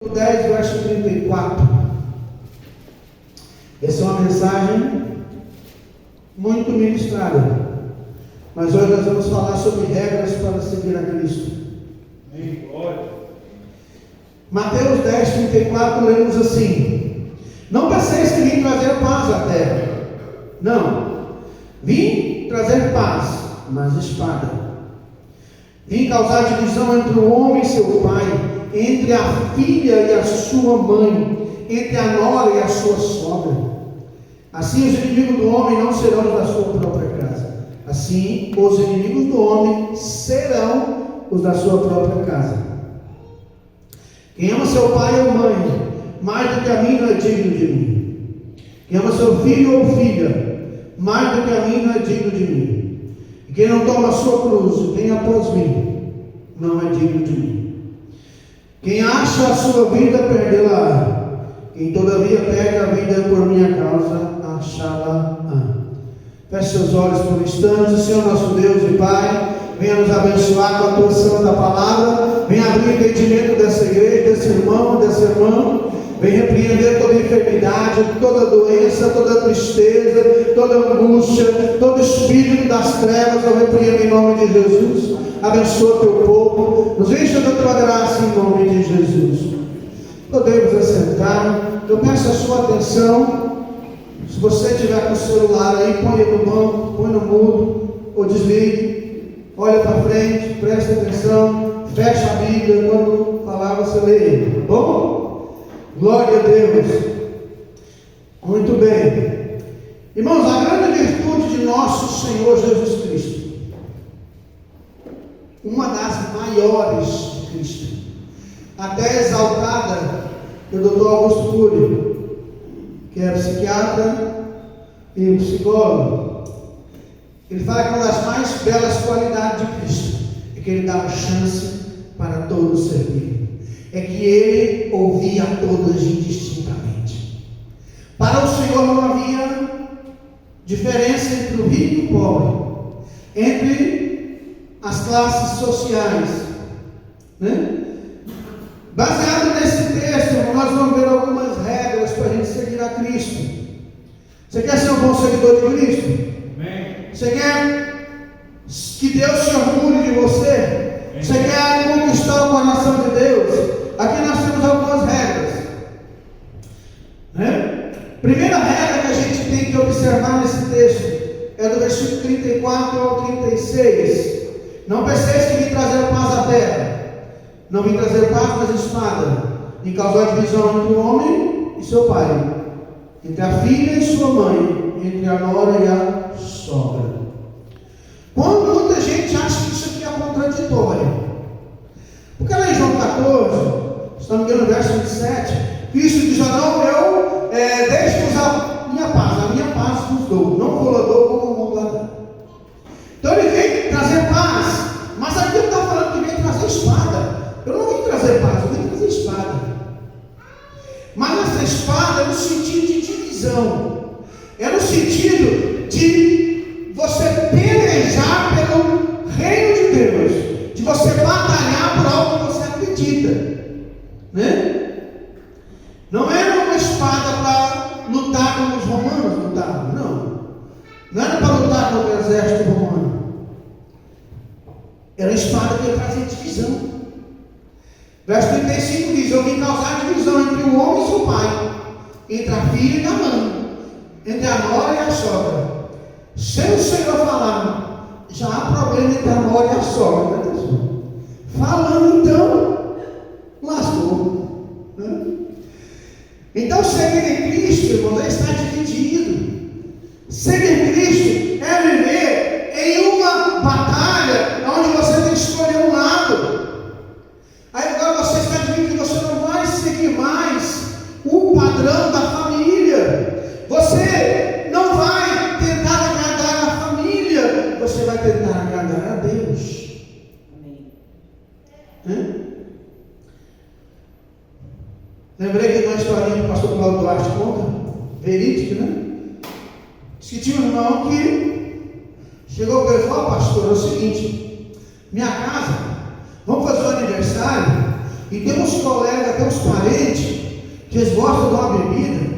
10, verso 34. Essa é uma mensagem muito ministrada, mas hoje nós vamos falar sobre regras para seguir a Cristo. Amém. Glória. Mateus 10, 34, lemos assim: não penseis que vim trazer paz à terra. Não, vim trazer paz, mas espada. Vim causar divisão entre o homem e seu pai, entre a filha e a sua mãe, entre a nora e a sua sogra. Assim os inimigos do homem não serão os da sua própria casa. Assim os inimigos do homem serão os da sua própria casa. Quem ama seu pai ou mãe mais do que a mim não é digno de mim. Quem ama seu filho ou filha mais do que a mim não é digno de mim. E quem não toma a sua cruz e vem após mim não é digno de mim. Quem acha a sua vida, perdê-la. Quem todavia perde a vida por minha causa, achá-la-á. Feche seus olhos por um instante. Senhor nosso Deus e Pai, venha nos abençoar com a tua santa palavra. Venha abrir o entendimento dessa igreja, desse irmão, dessa irmã. Venha repreender toda enfermidade, toda doença, toda tristeza, toda angústia, todo espírito das trevas. Eu repreendo em nome de Jesus. Abençoa teu povo, nos encha da tua graça em nome de Jesus. Podemos assentar. Eu peço a sua atenção. Se você tiver com o celular aí, põe no banco, põe no mudo, ou desligue, olha para frente, presta atenção, fecha a Bíblia, quando falar você lê, tá bom? Glória a Deus. Muito bem. Irmãos, a grande virtude de nosso Senhor Jesus Cristo, uma das maiores de Cristo, até exaltada pelo Dr. Augusto Cury, que é psiquiatra e psicólogo. Ele fala que uma das mais belas qualidades de Cristo é que ele dava chance para todos servirem. É que ele ouvia a todos indistintamente. Para o Senhor não havia diferença entre o rico e o pobre, entre as classes sociais, né? Baseado nesse texto, nós vamos ver algumas regras para a gente seguir a Cristo. Você quer ser um bom seguidor de Cristo? Amém. Você quer que Deus se orgulhe de você? Amém. Você quer conquistar o coração de Deus? Aqui nós temos algumas regras, né? Primeira regra que a gente tem que observar nesse texto é do versículo 34 ao 36. Não penseis que vim trazer paz à terra. Não vim trazer paz, mas espada. Vim causar divisão entre o homem e seu pai, entre a filha e sua mãe, entre a nora e a sogra. Quando muita gente acha que isso aqui é contraditório, porque lá em João 14, se não me engano, no verso 27, Cristo diz: não, eu deixo-vos a minha paz vos dou, não vou lá dou como o mundo lá dá. Então ele vem trazer paz, mas aqui ele está falando que vem trazer espada. Eu não vim trazer paz, eu vim trazer espada. Mas essa espada é no sentido de divisão, é no sentido de você pelejar pelo reino de Deus, de você batalhar por algo que você acredita, né? Não era uma espada para lutar como os romanos lutavam, não era para lutar contra o exército romano, era uma espada que ia trazer divisão. Verso 35 diz: eu vim causar divisão entre o homem e seu pai, entre a filha e a mãe, entre a nora e a sogra. Sem o Senhor falar, já há problema entre a nora e a sogra, né, pessoal? Falando então, lascou, né? Então seguir em Cristo, irmãos, é estar dividido. Seguir Cristo é viver em uma batalha onde você tem que escolher um lado. Aí agora você está dizendo que você não vai seguir mais o padrão da família. Você não vai tentar agradar a família. Você vai tentar agradar a Deus. Amém. Lembrei que uma historinha que o pastor Cláudio Duarte conta, verídica, né? Diz que tinha um irmão que chegou para ele e falou: pastor, é o seguinte, minha casa, vamos fazer o aniversário, E tem uns colegas, tem uns parentes, que eles gostam de uma bebida.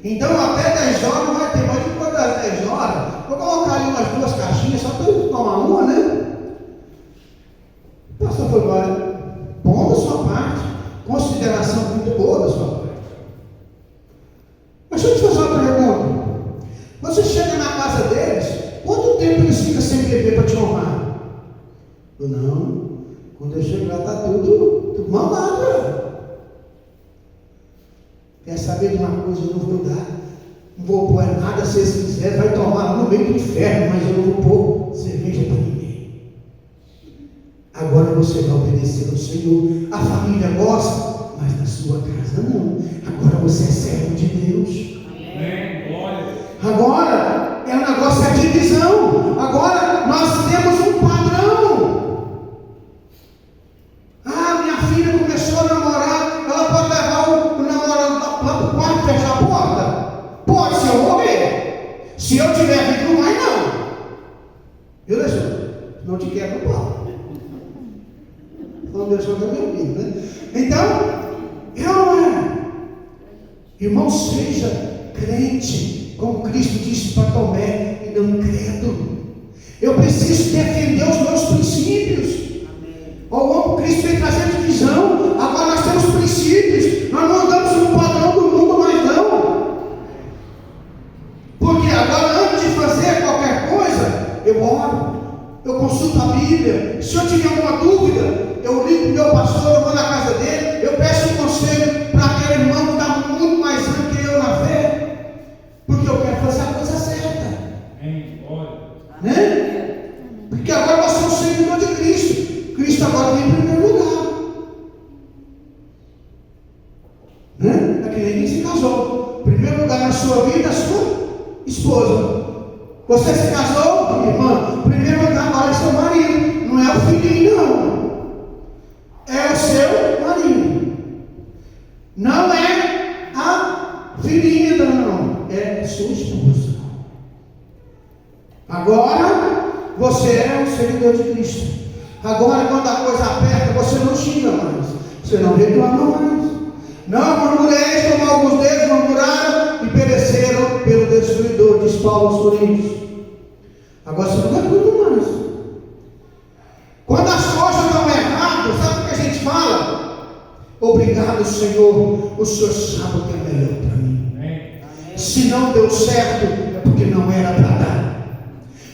Então até 10 horas não vai ter, mas depois das 10 horas, vou colocar ali umas 2 caixinhas, só para eu tomar uma, né? O pastor foi embora. Bom da sua parte, consideração muito boa da sua parte. Mas deixa eu te fazer uma pergunta. Você chega na casa deles, quanto tempo eles ficam sem beber para te honrar? Eu não. Quando eu chego lá, está tudo mamado. Quer saber de uma coisa? Eu não vou dar. Não vou pôr nada, se eles quiserem, vai tomar no meio do inferno, mas eu não vou pôr cerveja para ninguém. Agora você vai obedecer ao Senhor. A família gosta, mas na sua casa não. Agora você é servo de Deus. Amém. Glória. Agora é um negócio de divisão. Agora nós temos um padrão. Ah, minha filha começou a namorar, ela pode levar o namorado lá para o quarto e fechar a porta? Pode, se eu morrer. Se eu tiver vivo, não vai não. Eu deixo. Não te quero no pau. Não deixou meu ouvido, né? Então, irmão, seja crente, como Cristo disse para Tomé, e não incrédulo. Eu preciso defender os meus princípios. O Cristo veio trazer divisão. Agora nós temos princípios. Nós não andamos no padrão do mundo, mas não. Porque agora, antes de fazer qualquer coisa, eu oro, eu consulto a Bíblia. Se eu tiver alguma dúvida, eu ligo para o meu pastor, eu vou na casa dele, eu peço um conselho para aquele irmão que está muito mais amplo que eu na fé, porque eu quero fazer a coisa certa. Amém. Glória. Né? Porque agora nós somos seguidores de Cristo. Cristo agora vem em primeiro lugar. Né? É que ninguém se casou. Em primeiro lugar na sua vida, a sua esposa. Você se casou, irmã? Em primeiro lugar agora é seu marido. Não é o filhinho, não. É o seu marido. Não é a filhinha, não. É a sua esposa. Agora, você é um seguidor de Cristo. Agora, quando a coisa aperta, você não xinga mais. Você não reclama mais. Não murmureis como alguns deles murmuraram e pereceram pelo destruidor, diz Paulo aos Coríntios. Agora você não reclama mais. Quando as coisas estão erradas, sabe o que a gente fala? Obrigado, Senhor. O Senhor sabe o que é melhor para mim. Amém. Se não deu certo, é porque não era para dar.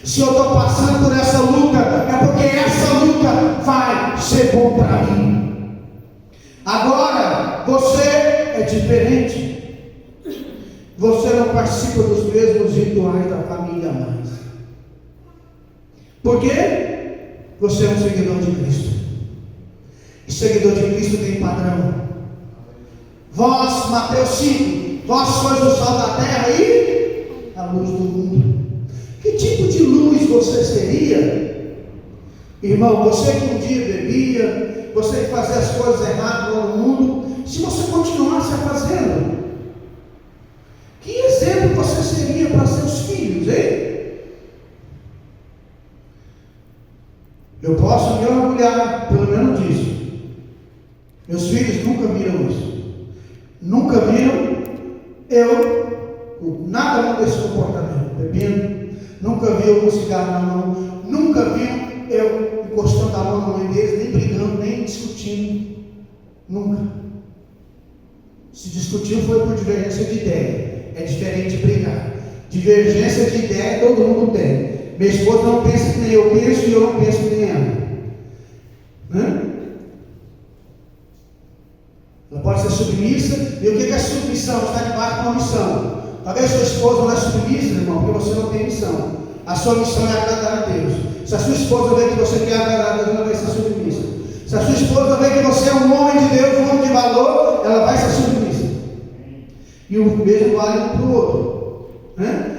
Se eu estou passando por essa luta, é porque essa luta vai ser bom para mim. Agora, você é diferente. Você não participa dos mesmos rituais da família mais. Por quê? Você é um seguidor de Cristo. E seguidor de Cristo tem padrão. Vós, Mateus 5, vós sois o sal da terra e a luz do mundo. Que tipo de luz você seria? Irmão, você que um dia bebia, você que fazia as coisas erradas no mundo, se você continuasse a fazendo, que exemplo você seria para seus filhos, hein? Eu posso me orgulhar, pelo menos disso. Meus filhos nunca viram isso. Nunca viram eu com nada mal desse comportamento, bebendo. Nunca viu eu com cigarro na mão. Nunca viu eu encostando a mão na mãe deles, nem brigando, nem discutindo. Nunca. Se discutiu foi por divergência de ideia. É diferente de brigar. Divergência de ideia todo mundo tem. Minha esposa não pensa que nem eu penso e eu não penso que nem ela. Né? Ela pode ser submissa. E o que é submissão? Está debaixo de uma missão. Talvez sua esposa não é submissa, irmão, porque você não tem missão. A sua missão é agradar a Deus. Se a sua esposa vê que você quer agradar a Deus, ela vai ser submissa. Se a sua esposa vê que você é um homem de Deus, um homem de valor, ela vai ser submissa. E o mesmo vale um para o outro. Né?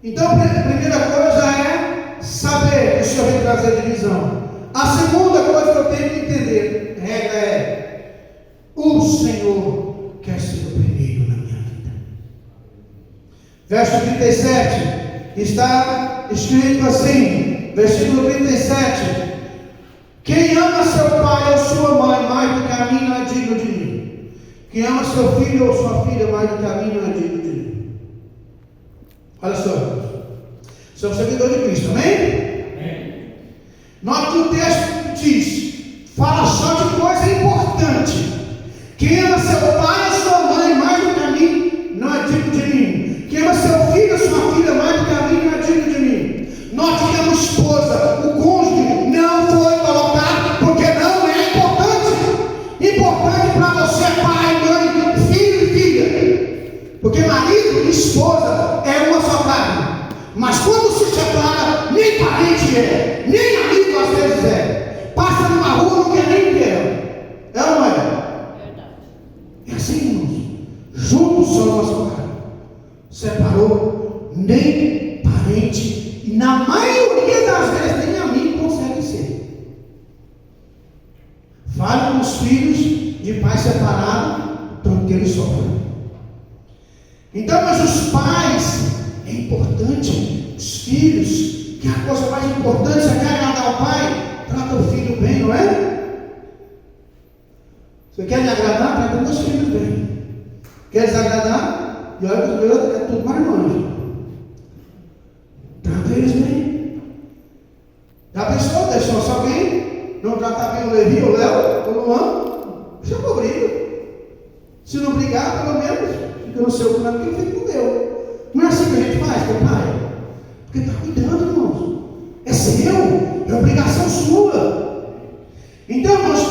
Então, a primeira coisa é saber que o Senhor vem trazer divisão. A segunda coisa que eu tenho que entender, regra é: o Senhor quer ser o primeiro na minha vida. Verso 37 está escrito assim, versículo 37: Quem ama seu pai ou sua mãe mais do que a mim não é digno de mim. Quem ama seu filho ou sua filha mais do que a mim não é digno de mim. Olha só, irmãos. Somos seguidores de Cristo, amém? Amém. Note que o texto diz, fala só de coisa importante. Quem ama seu pai ou sua mãe mais do que a mim não é digno de mim. Quem ama seu filho ou sua filha mais do que a mim não é digno de mim. Note que a esposa, o cônjuge, não foi colocado porque não é importante. Importante para você, pai, mãe, filho e filha. Porque marido e esposa é uma só carne. Mas quando se separa, nem parente é, nem amigo às vezes é. Passa numa rua, não quer nem ver. É ou não é? Verdade. É assim, irmãos. Juntos são uma só carne. Separou, nem parente, e na maioria das vezes nem amigo consegue ser. Fale com os filhos de pai separado, tanto que eles sofrem. Então, mas os pais, é importante, os filhos, que é a coisa mais importante, você quer agradar o pai, trata o filho bem, não é? Você quer me agradar, trata os filhos bem. Quer desagradar? E olha que os meus é tudo mais longe. Trata eles bem. Já pensou, deixou só alguém não tratar bem o Levi, o Léo, o Luan? Chama briga. Se não brigar, pelo menos fica no seu canto, porque ele fica no meu. Não é assim que a gente faz, meu pai? Porque está cuidando, irmãos. É seu, é obrigação sua. Então, irmãos,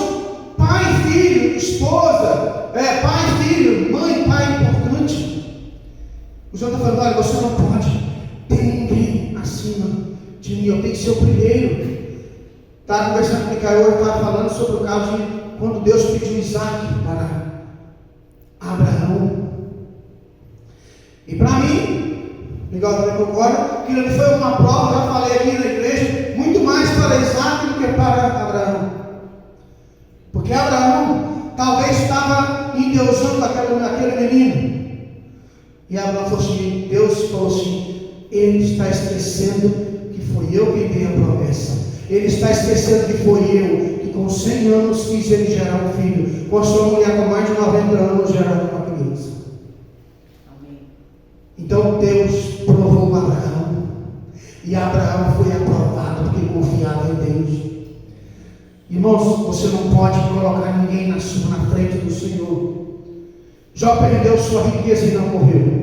pai, filho, esposa, pai, filho, mãe, pai é importante. O Senhor está falando, olha, você não pode ter ninguém acima de mim, eu tenho que ser o primeiro. Estava conversando com o Micael, eu estava falando sobre o caso de quando Deus pediu Isaac para Abraão. E para mim, Miguel também concorda, que ele foi uma prova, já falei aqui na igreja, muito mais para Isaac do que para Abraão. Porque Abraão talvez estava endeusando aquele menino. E Abraão falou assim, Deus falou assim, ele está esquecendo que foi eu quem dei a promessa. Ele está esquecendo que foi eu que com 100 anos fiz ele gerar um filho. Com a sua mulher com mais de 90 anos gerar uma criança. Então Deus provou Abraão, e Abraão foi aprovado porque confiava em Deus. Irmãos, você não pode colocar ninguém na frente do Senhor. Jó perdeu sua riqueza e não morreu.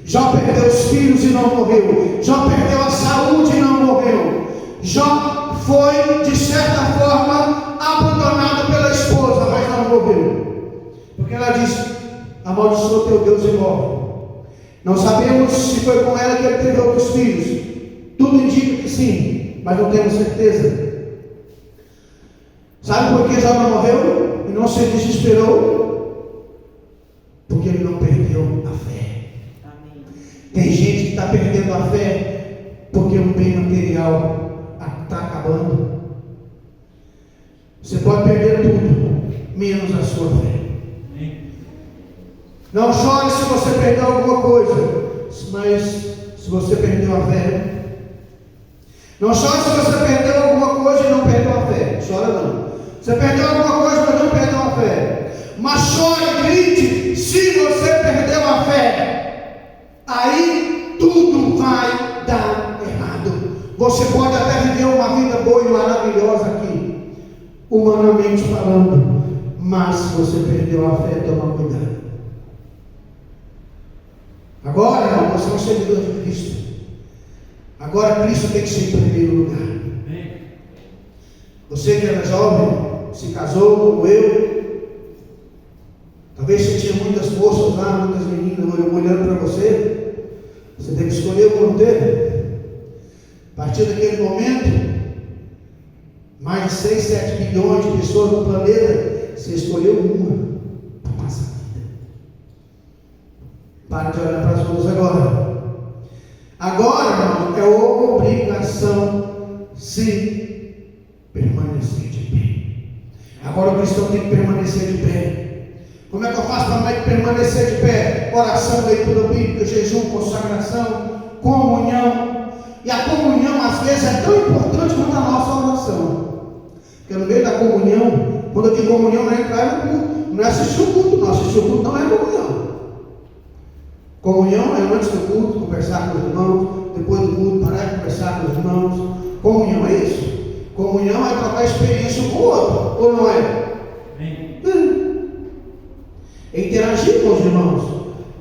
Jó perdeu os filhos e não morreu. Jó perdeu a saúde e não morreu. Jó foi, de certa forma, abandonado pela esposa, mas não morreu. Porque ela disse, amaldiçoa teu Deus e morre. Não sabemos se foi com ela que ele teve outros filhos. Tudo indica que sim, mas não temos certeza. Sabe por que Jó não morreu e não se desesperou? Porque ele não perdeu a fé. Amém. Tem gente que está perdendo a fé porque o bem material está acabando. Você pode perder tudo, menos a sua fé. Não chore se você perdeu alguma coisa, mas se você perdeu a fé. Não chore se você perdeu alguma coisa e não perdeu a fé. Chora não. Você perdeu alguma coisa, mas não perdeu a fé. Mas chore, grite, se você perdeu a fé. Aí tudo vai dar errado. Você pode até viver uma vida boa e maravilhosa aqui, humanamente falando, mas se você perdeu a fé, toma cuidado. Agora, irmão, você é um seguidor de Cristo. Agora Cristo tem que ser em primeiro lugar. Você que era jovem, se casou como eu, talvez você tinha muitas moças lá, muitas meninas olhando para você. Você tem que escolher o ponteiro. A partir daquele momento, mais de 6, 7 bilhões de pessoas no planeta, você escolheu uma para passar a vida. Para de olhar para as outras agora. Agora, irmão, é obrigação se permanecer de pé. Agora o cristão tem que permanecer de pé. Como é que eu faço para permanecer de pé? Oração, leitura bíblica, jejum, consagração, comunhão. E a comunhão às vezes é tão importante quanto a nossa oração. Porque no meio da comunhão, quando eu digo comunhão, não é entrar no culto, não é assistir o culto, não. Assistir o culto não é comunhão. Comunhão é antes do culto, conversar com os irmãos, depois do culto, parar de conversar com os irmãos. Comunhão é isso. Comunhão é trocar experiência com o outro, ou não é? É interagir com os irmãos.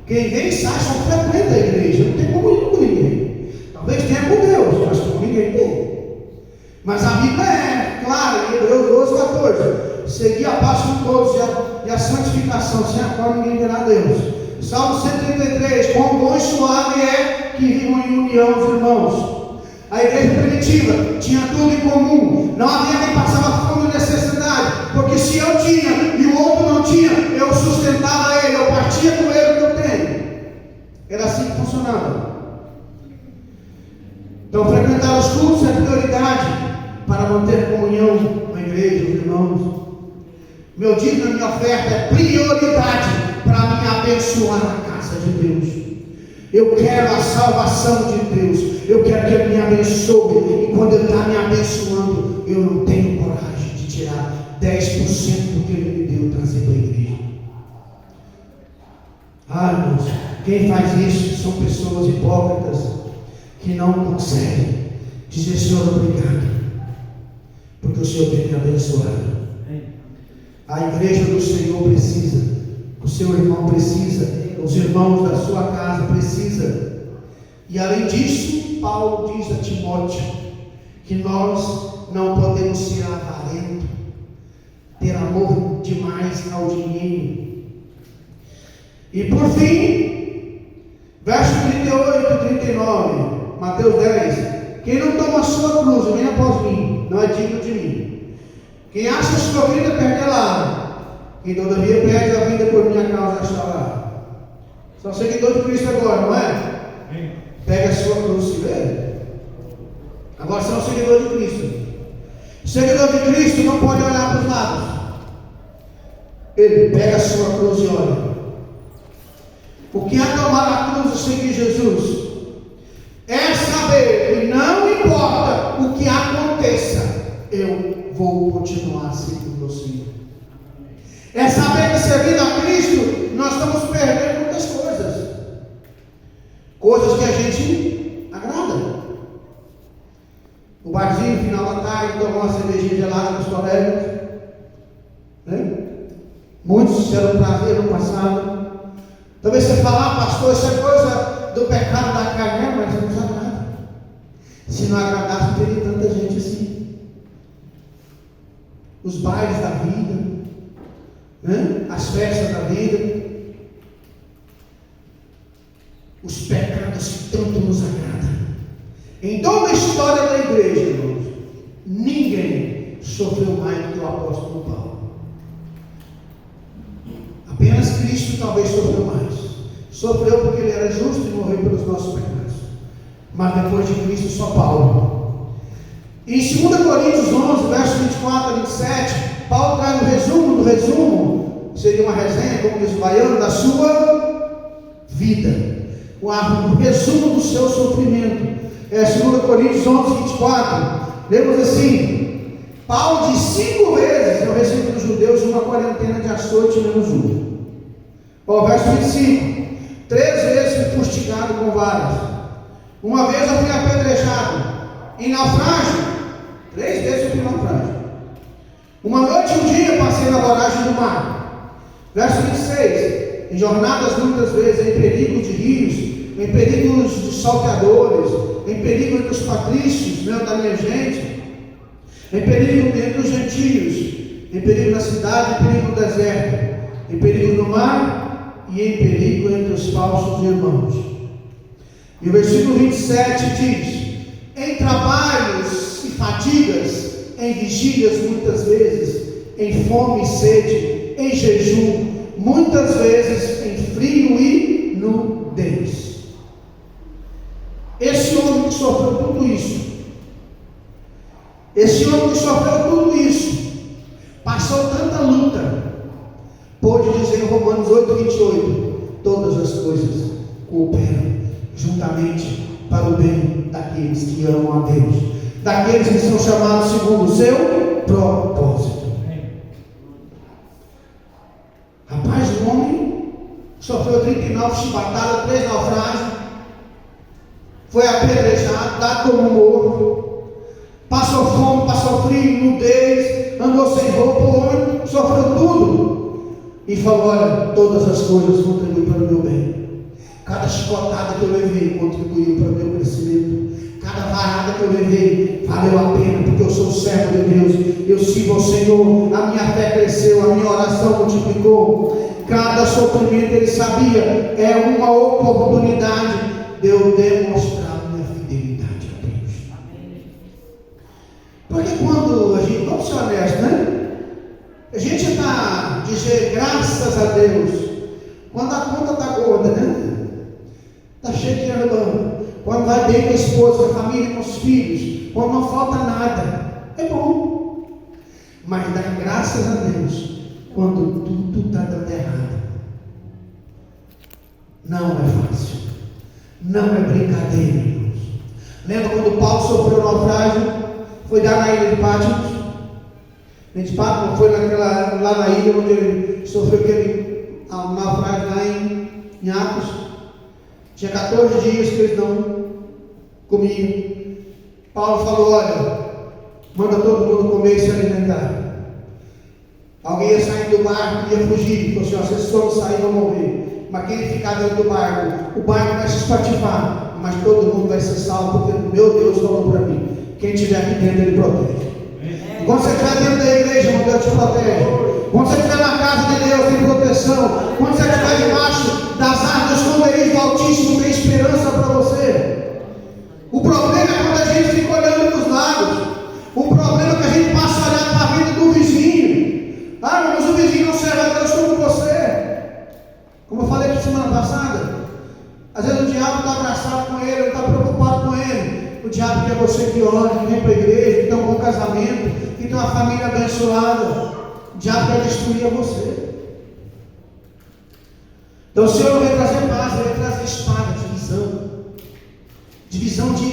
Quem vem sai só frequenta a igreja, não tem comunhão com ninguém. Talvez tenha com Deus, mas com ninguém tem. Mas a Bíblia é clara, em Hebreus 12:14. Seguir a paz com todos e a santificação, sem a qual ninguém verá Deus. Salmo 133, quão bom e suave é que vivam em união os irmãos. A igreja primitiva tinha tudo em comum, não havia quem passava fome ou necessidade, porque se eu tinha e o outro não tinha, eu sustentava ele, eu partia com ele o que eu tenho. Era assim que funcionava. Então frequentar os cultos é prioridade para manter comunhão com a igreja, os irmãos. Meu dízimo e minha oferta é prioridade para me abençoar na casa de Deus. Eu quero a salvação de Deus. Eu quero que Ele me abençoe. E quando Ele está me abençoando, eu não tenho coragem de tirar 10% do que Ele me deu e trazer para a igreja. Irmãos, quem faz isso são pessoas hipócritas que não conseguem dizer: Senhor, obrigado, porque o Senhor tem me abençoado. A igreja do Senhor precisa, o seu irmão precisa, os irmãos da sua casa precisam. E além disso, Paulo diz a Timóteo que nós não podemos ser avarentos, ter amor demais ao dinheiro. E por fim, verso 38 e 39, Mateus 10: quem não toma a sua cruz e vem após mim, não é digno de mim. Quem acha a sua vida, perde-la. Quem todavia perde a vida por minha causa, achará. São seguidores de Cristo agora, não é? Pega a sua cruz e vê. Agora são seguidores de Cristo. O seguidor de Cristo não pode olhar para os lados. Ele pega a sua cruz e olha. O que é tomar a cruz e seguir Jesus? É saber que não importa o que aconteça, eu vou continuar seguindo o Senhor. É saber que servindo a Cristo, nós estamos perdendo muitas coisas. Coisas que a gente agrada. O barzinho, no final da tarde, tomar uma cervejinha gelada com os colegas. Né? Muitos tiveram prazer no passado. Talvez você fale: pastor, isso é coisa do pecado da carne, mas não nos agrada. Se não agradasse, não teria tanta gente assim. Os bailes da vida, né? As festas da vida, os pecados que tanto nos agradam. Em toda a história da igreja, irmãos, ninguém sofreu mais do que o apóstolo Paulo. Apenas Cristo talvez sofreu mais. Sofreu porque ele era justo e morreu pelos nossos pecados. Mas depois de Cristo, só Paulo. Em 2 Coríntios 11, versos 24 a 27, Paulo traz um resumo do resumo, seria uma resenha, como diz o baiano, da sua vida. Um resumo do seu sofrimento. 2 Coríntios 11, 24. Lemos assim: Paulo diz 5 vezes eu recebi dos judeus uma quarentena de açoite menos uma. Verso 25: 3 vezes fui fustigado com varas. Uma vez eu fui apedrejado. Em naufrágio, 3 vezes eu fui naufrágio. Uma noite e um dia passei na voragem do mar. Verso 26: em jornadas muitas vezes, em perigos de rios, em perigos de salteadores, em perigo entre os patrícios, da minha gente, em perigo entre os gentios, em perigo na cidade, em perigo no deserto, em perigo no mar e em perigo entre os falsos irmãos. E o versículo 27 diz: em trabalhos e fadigas, em vigílias muitas vezes, em fome e sede, em jejum, muitas vezes em frio e nudez. Esse homem que sofreu tudo isso, passou tanta luta, pôde dizer em Romanos 8:28, todas as coisas cooperam juntamente para o bem daqueles que amam a Deus, daqueles que são chamados segundo o seu propósito. Rapaz, o homem sofreu 39 chibatadas, 3 naufrágios, foi apedrejado, dado como morto, passou fome, passou frio, nudez, andou sem roupa, o homem sofreu tudo e falou: olha, todas as coisas contribuem para o meu bem. Cada chicotada que eu levei contribuiu para o meu crescimento. Cada varada que eu levei valeu a pena, porque eu sou servo de Deus, eu sirvo ao Senhor, a minha fé cresceu, a minha oração multiplicou. Cada sofrimento, ele sabia, é uma oportunidade de eu demonstrar minha fidelidade a Deus. Porque quando a gente, vamos ser honestos, né? A gente está dizer graças a Deus quando a conta está gorda, né? Está cheio de dinheiro no banco. Quando vai bem com a esposa, com a família, com os filhos, quando não falta nada, é bom. Mas dá graças a Deus quando tudo está dando errado. Não é fácil, não é brincadeira, irmãos. Lembra quando Paulo sofreu o naufrágio? Foi dar na ilha de Patmos. De Patmos foi lá na ilha onde ele sofreu aquele naufrágio lá em Atos. Tinha 14 dias que eles não comiam. Paulo falou: olha, manda todo mundo comer e se alimentar. Alguém ia sair do barco, ia fugir. Falou assim: ó, vocês vão sair, vão morrer. Mas quem ficar dentro do barco, o barco vai se espatifar, mas todo mundo vai ser salvo, porque meu Deus falou para mim: quem estiver aqui dentro, ele protege. Quando você estiver dentro da igreja, meu Deus te protege. Quando você estiver na casa de Deus, tem proteção. Quando você estiver debaixo das árvores esconderijos do Altíssimo, tem esperança para você. O problema é quando a gente fica olhando para os lados. O problema é que a gente passa a olhar para a vida do vizinho. Ah, mas o vizinho não serve a Deus como você. Como eu falei aqui semana passada, às vezes o diabo está abraçado com ele, ele está preocupado com ele. O diabo quer você que ora, que vem para a igreja, que tem um bom casamento, que tem uma família abençoada. O diabo quer destruir você. Então o Senhor veio trazer paz, veio trazer espada, divisão de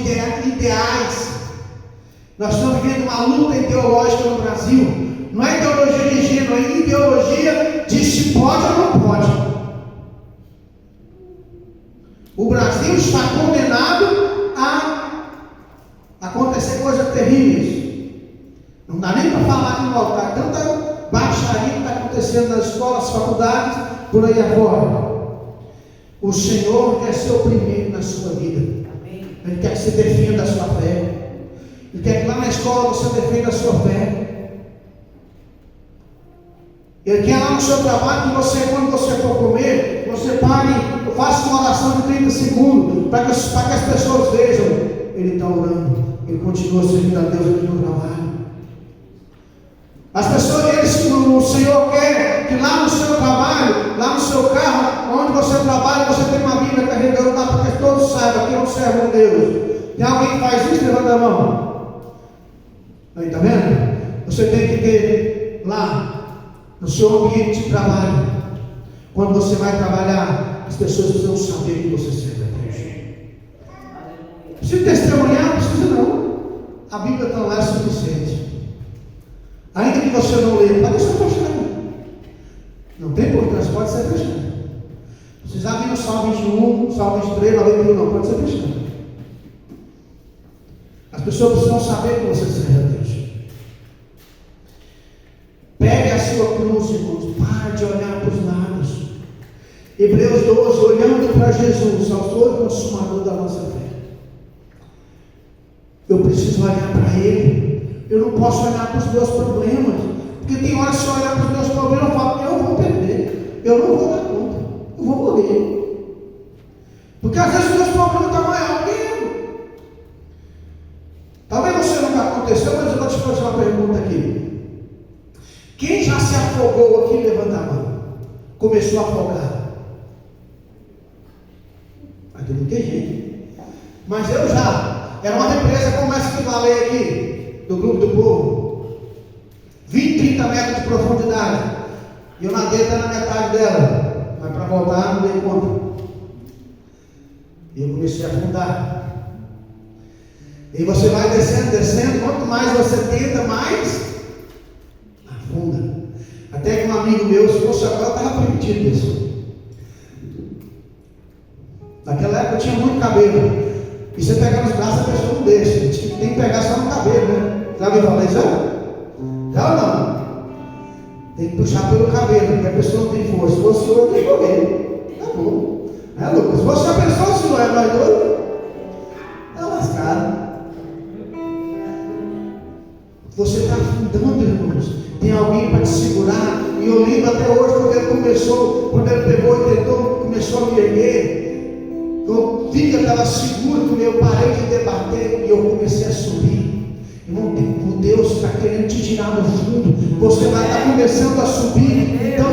ideais. Nós estamos vivendo uma luta ideológica no Brasil. Não é ideologia de gênero, é ideologia de se pode ou não pode. O Brasil está condenado a acontecer coisas terríveis. Não dá nem para falar aqui no altar. Tanta baixaria que está acontecendo nas escolas, faculdades, por aí afora. O Senhor quer ser o primeiro na sua vida. Ele quer que você defenda a sua fé. Ele quer que lá na escola você defenda a sua fé. Ele quer lá no seu trabalho que você, quando você for comer, você pare, faça uma oração de 30 segundos, para que as pessoas vejam. Ele está orando, ele continua servindo a Deus aqui no trabalho. As pessoas, o Senhor quer que lá no seu trabalho, lá no seu carro, onde você trabalha, você tem uma Bíblia carregando lá, para que todos saibam que é um servo de Deus. Tem alguém que faz isso? Levanta a mão. Aí, está vendo? Você tem que ter lá no seu ambiente de trabalho, quando você vai trabalhar, as pessoas precisam saber que você serve a Deus. Precisa testemunhar? Precisa não. A Bíblia está lá, é suficiente. Ainda que você não leia, pode ser fechado. Não tem importância, pode ser fechado. Precisa vir no Salmo 21, Salmo 23, 91, não, pode ser fechado. As pessoas precisam saber que você serve a Deus. Pegue a sua cruz, irmãos. Pare de olhar para os lados. Hebreus 12, olhando para Jesus, autor e consumador da nossa fé. Eu preciso olhar para Ele. Eu não posso olhar para os meus problemas. Porque tem horas que se eu olhar para os meus problemas, eu falo: eu vou perder. Eu não vou dar conta. Eu vou morrer. Porque às vezes os meus problemas estão maiores que eu. Talvez você nunca aconteceu, mas eu vou te fazer uma pergunta aqui. Quem já se afogou aqui, levanta a mão. Começou a afogar. Aqui não tem gente. Mas eu já. Era uma represa como essa que falei aqui, do grupo do povo. 20, 30 metros de profundidade. E eu nadei até na metade dela. Mas para voltar não dei conta. E eu comecei a afundar. E você vai descendo, descendo. Quanto mais você tenta, mais e eu, se fosse agora, estava permitido isso. Naquela época eu tinha muito cabelo. E você pegar nos braços, a pessoa não deixa. A gente tem que pegar só no cabelo, né? Já ouviu falar isso? Já ou não? Tem que puxar pelo cabelo, porque a pessoa não tem força. Se fosse outro, tem que correr. Tá bom. É, Lucas? Se você já pensou se não é mais doido? Tá lascado. Você está afundando, irmãos. Tem alguém para te segurar. E eu lembro até hoje quando ele começou, quando ele pegou e tentou, começou a me erguer. Eu vi que eu estava seguro, eu parei de debater e eu comecei a subir. Irmão, Deus está querendo te tirar do fundo. Você vai estar começando a subir. Então